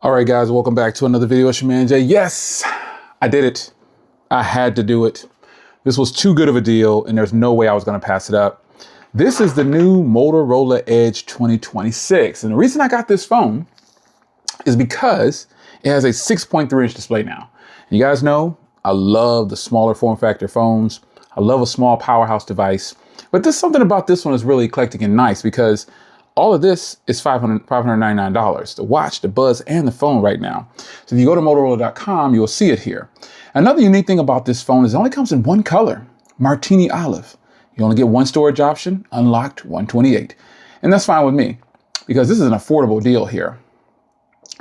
All right, guys, welcome back to another video. It's your man Jay. Yes, I did it. I had to do it. This was too good of a deal, and there's no way I was going to pass it up. This is the new Motorola Edge 2026. And the reason I got this phone is because it has a 6.3-inch display now. And you guys know I love the smaller form factor phones. I love a small powerhouse device. But there's something about this one that's really eclectic and nice because all of this is $599. The watch, the buds, and the phone right now. So if you go to Motorola.com, you'll see it here. Another unique thing about this phone is it only comes in one color, Martini Olive. You only get one storage option, unlocked 128. And that's fine with me because this is an affordable deal here.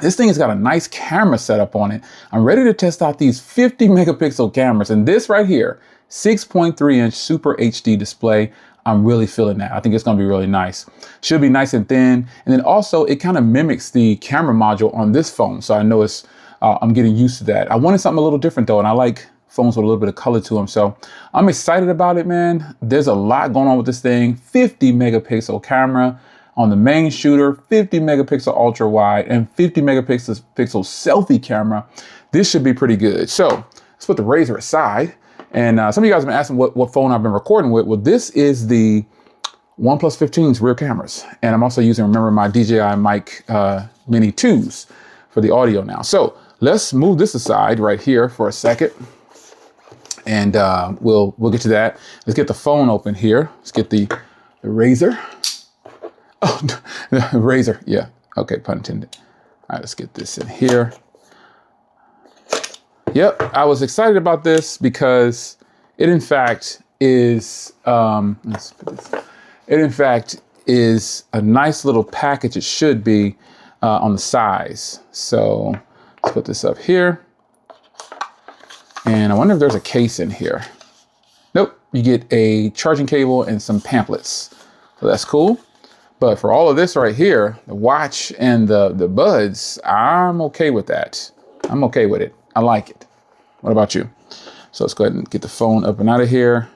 This thing has got a nice camera setup on it. I'm ready to test out these 50 megapixel cameras. And this right here, 6.3-inch Super HD display. I'm really feeling that. I think it's going to be really nice. Should be nice and thin. And then also it kind of mimics the camera module on this phone. So I know it's, I'm getting used to that. I wanted something a little different though. And I like phones with a little bit of color to them. So I'm excited about it, man. There's a lot going on with this thing. 50 megapixel camera on the main shooter, 50 megapixel ultra wide, and 50 megapixel selfie camera. This should be pretty good. So let's put the Razr aside. And some of you guys have been asking what phone I've been recording with. Well, this is the OnePlus 15's rear cameras. And I'm also using, remember, my DJI Mic Mini 2s for the audio now. So let's move this aside right here for a second. And we'll get to that. Let's get the phone open here. Let's get the Razr. Oh, the Razr. Yeah. Okay, pun intended. All right, let's get this in here. Yep, I was excited about this because it in fact is it in fact is a nice little package. It should be on the size. So let's put this up here. And I wonder if there's a case in here. Nope, you get a charging cable and some pamphlets. So that's cool. But for all of this right here, the watch and the buds, I'm okay with that. I'm okay with it. I like it. What about you? So let's go ahead and get the phone up and out of here.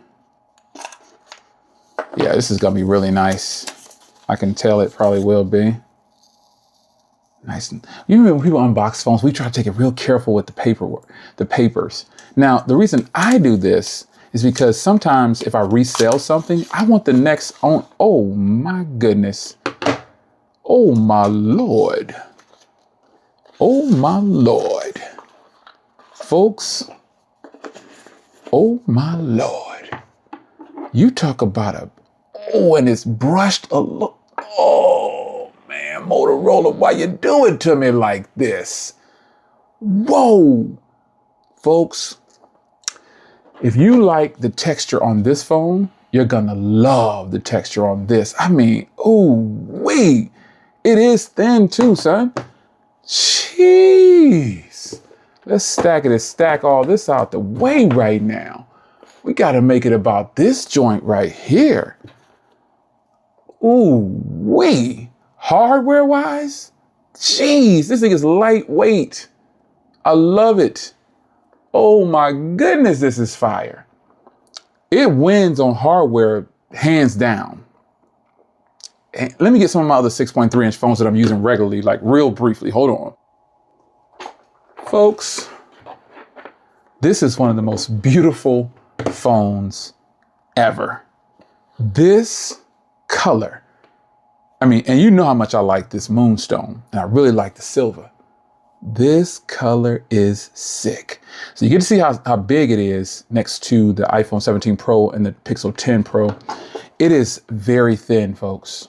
Yeah, this is gonna be really nice. I can tell it probably will be. Nice. You remember when people unbox phones, we try to take it real careful with the paperwork, the papers. Now, the reason I do this is because sometimes if I resell something, I want the next own. Oh my goodness. Oh my Lord. Oh my Lord. Folks, oh my Lord. You talk about and it's brushed a look. Oh man, Motorola, why you do it to me like this? Whoa. Folks, if you like the texture on this phone, you're gonna love the texture on this. I mean, ooh wee. It is thin too, son. Jeez. Let's stack it and stack all this out the way right now. We got to make it about this joint right here. Ooh, wee. Hardware wise, jeez, this thing is lightweight. I love it. Oh my goodness, this is fire. It wins on hardware hands down. And let me get some of my other 6.3-inch phones that I'm using regularly, like real briefly. Hold on. Folks, this is one of the most beautiful phones ever. This color, I mean, and you know how much I like this moonstone, and I really like the silver. This color is sick. So you get to see how big it is next to the iPhone 17 Pro and the Pixel 10 Pro. It is very thin, folks.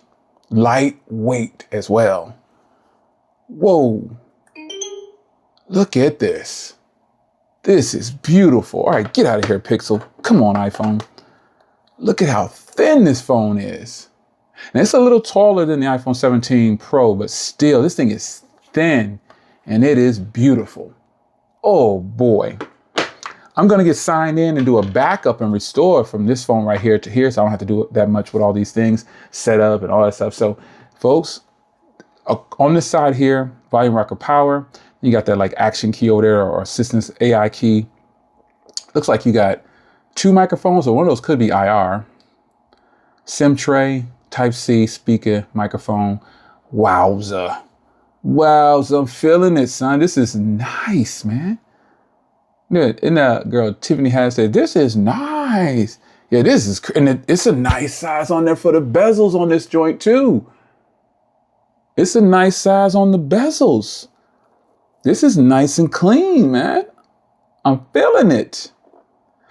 Lightweight as well. Whoa. Look at this. This is beautiful. All right, get out of here, Pixel. Come on, iPhone. Look at how thin this phone is. And it's a little taller than the iPhone 17 Pro, but still, this thing is thin and it is beautiful. Oh boy. I'm gonna get signed in and do a backup and restore from this phone right here to here, so I don't have to do that much with all these things, set up and all that stuff. So folks, on this side here, volume rocker power, you got that like action key over there or assistance AI key. Looks like you got two microphones, or one of those could be IR. SIM tray, Type-C, speaker, microphone. Wowza. Wow, so I'm feeling it, son. This is nice, man. Yeah, and girl Tiffany has said, this is nice. Yeah, this is, and it's a nice size on there for the bezels on this joint too. It's a nice size on the bezels. This is nice and clean, man. I'm feeling it.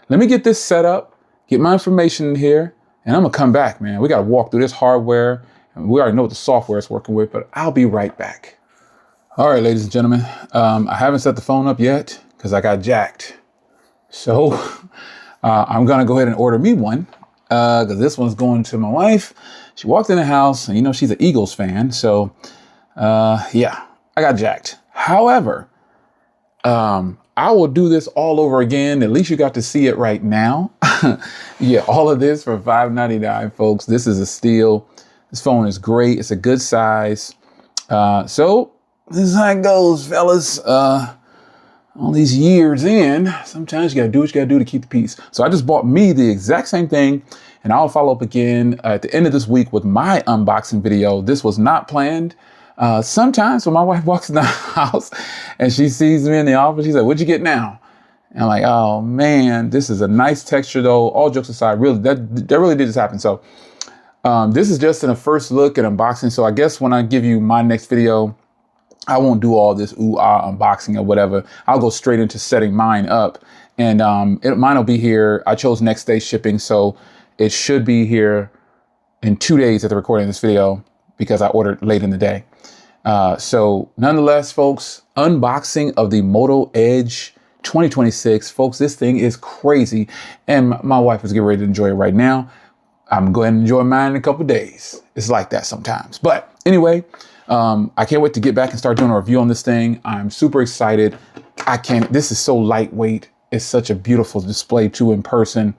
Let me get this set up, get my information in here, and I'm gonna come back, man. We gotta walk through this hardware, and we already know what the software is working with, but I'll be right back. All right, ladies and gentlemen, I haven't set the phone up yet because I got jacked. So I'm gonna go ahead and order me one because this one's going to my wife. She walked in the house and you know, she's an Eagles fan. So yeah, I got jacked. However, I will do this all over again. At least you got to see it right now. Yeah, all of this for $5.99, folks. This is a steal. This phone is great. It's a good size. So this is how it goes, fellas. All these years in, sometimes you gotta do what you gotta do to keep the peace. So I just bought me the exact same thing, and I'll follow up again at the end of this week with my unboxing video. This was not planned. Sometimes when my wife walks in the house and she sees me in the office, she's like, what'd you get now? And I'm like, oh man, this is a nice texture though. All jokes aside, really, that really did just happen. So this is just in a first look at unboxing. So I guess when I give you my next video, I won't do all this unboxing or whatever. I'll go straight into setting mine up, and mine will be here. I chose next day shipping, so it should be here in 2 days at the recording of this video because I ordered late in the day. So nonetheless, folks, unboxing of the Moto Edge 2026. Folks, this thing is crazy, and my wife is getting ready to enjoy it right now. I'm going to enjoy mine in a couple days. It's like that sometimes. But anyway, I can't wait to get back and start doing a review on this thing. I'm super excited. This is so lightweight. It's such a beautiful display too in person.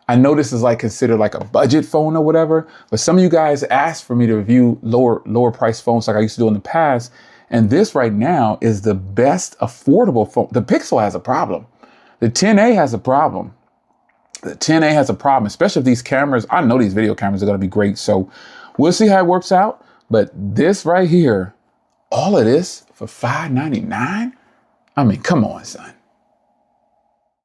I know this is like considered like a budget phone or whatever, but some of you guys asked for me to review lower price phones like I used to do in the past. And this right now is the best affordable phone. The Pixel has a problem. The 10A has a problem. The 10A has a problem, especially if these cameras, I know these video cameras are going to be great. So we'll see how it works out. But this right here, all of this for $5.99? I mean, come on, son.